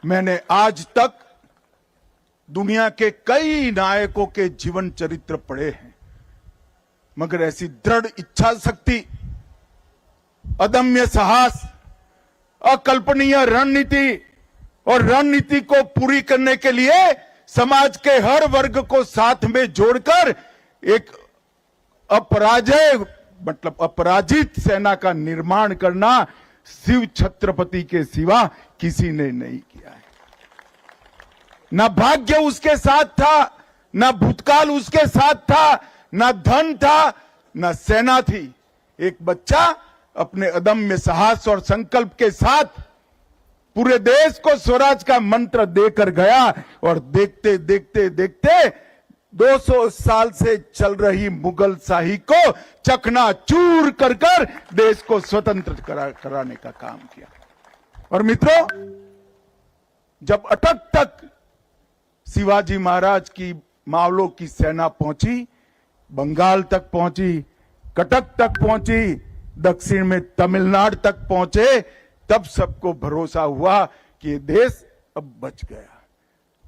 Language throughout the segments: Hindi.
मैंने आज तक दुनिया के कई नायकों के जीवन चरित्र पढ़े हैं, मगर ऐसी दृढ़ इच्छा शक्ति, अदम्य साहस, अकल्पनीय रणनीति और रणनीति को पूरी करने के लिए समाज के हर वर्ग को साथ में जोड़कर एक अपराजित सेना का निर्माण करना शिव छत्रपति के सिवा किसी ने नहीं किया है। ना भाग्य उसके साथ था, ना भूतकाल उसके साथ था, ना धन था, ना सेना थी। एक बच्चा अपने अदम्य साहस और संकल्प के साथ पूरे देश को स्वराज का मंत्र देकर गया और देखते देखते देखते 200 साल से चल रही मुगल शाही को चकनाचूर कर कर देश को स्वतंत्र कराने का काम किया। और मित्रों, जब अटक तक शिवाजी महाराज की मावलों की सेना पहुंची, बंगाल तक पहुंची, कटक तक पहुंची, दक्षिण में तमिलनाडु तक पहुंचे, तब सबको भरोसा हुआ कि ये देश अब बच गया,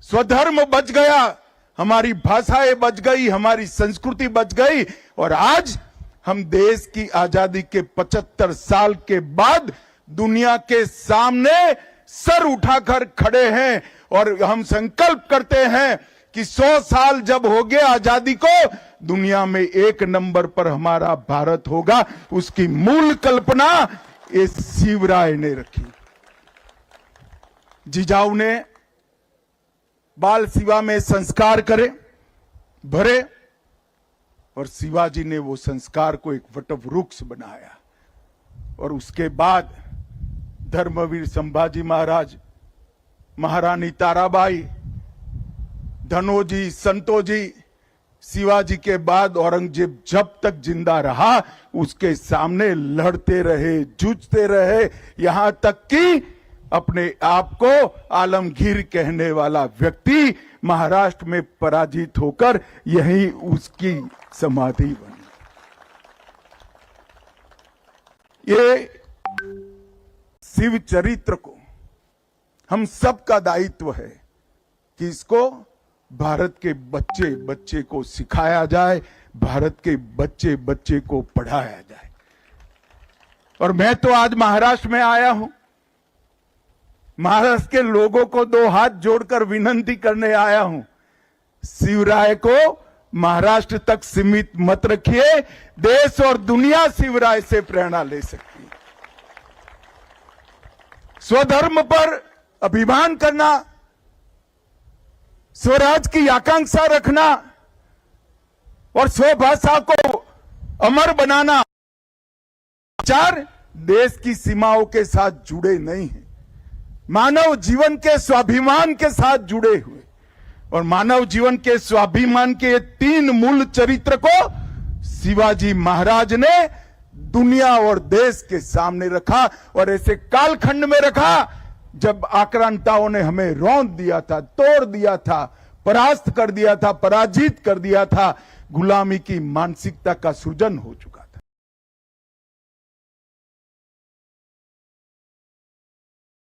स्वधर्म बच गया, हमारी भाषाएं बच गई, हमारी संस्कृति बच गई। और आज हम देश की आजादी के 75 साल के बाद दुनिया के सामने सर उठाकर खड़े हैं और हम संकल्प करते हैं कि 100 साल जब हो गए आजादी को, दुनिया में 1 नंबर पर हमारा भारत होगा। उसकी मूल कल्पना इस शिवराय ने रखी। जिजाऊ ने बाल शिवा में संस्कार भरे और शिवाजी ने वो संस्कार को एक वटवृक्ष बनाया। और उसके बाद धर्मवीर संभाजी महाराज, महारानी ताराबाई, धनोजी, संतोजी, शिवाजी के बाद औरंगजेब जब तक जिंदा रहा उसके सामने लड़ते रहे, जूझते रहे, यहां तक कि अपने आप को आलमगीर कहने वाला व्यक्ति महाराष्ट्र में पराजित होकर यही उसकी समाधि बनी। ये शिव चरित्र को हम सबका दायित्व है कि इसको भारत के बच्चे बच्चे को सिखाया जाए, भारत के बच्चे बच्चे को पढ़ाया जाए। और मैं तो आज महाराष्ट्र में आया हूं, महाराष्ट्र के लोगों को 2 हाथ जोड़कर विनती करने आया हूं, शिवराय को महाराष्ट्र तक सीमित मत रखिए, देश और दुनिया शिवराय से प्रेरणा ले सकती है। स्वधर्म पर अभिमान करना, स्वराज की आकांक्षा रखना और स्वभाषा को अमर बनाना, विचार देश की सीमाओं के साथ जुड़े नहीं हैं, मानव जीवन के स्वाभिमान के साथ जुड़े हुए। और मानव जीवन के स्वाभिमान के 3 मूल चरित्र को शिवाजी महाराज ने दुनिया और देश के सामने रखा और ऐसे कालखंड में रखा जब आक्रांताओं ने हमें रौंद दिया था, तोड़ दिया था, परास्त कर दिया था, पराजित कर दिया था, गुलामी की मानसिकता का सृजन हो चुका।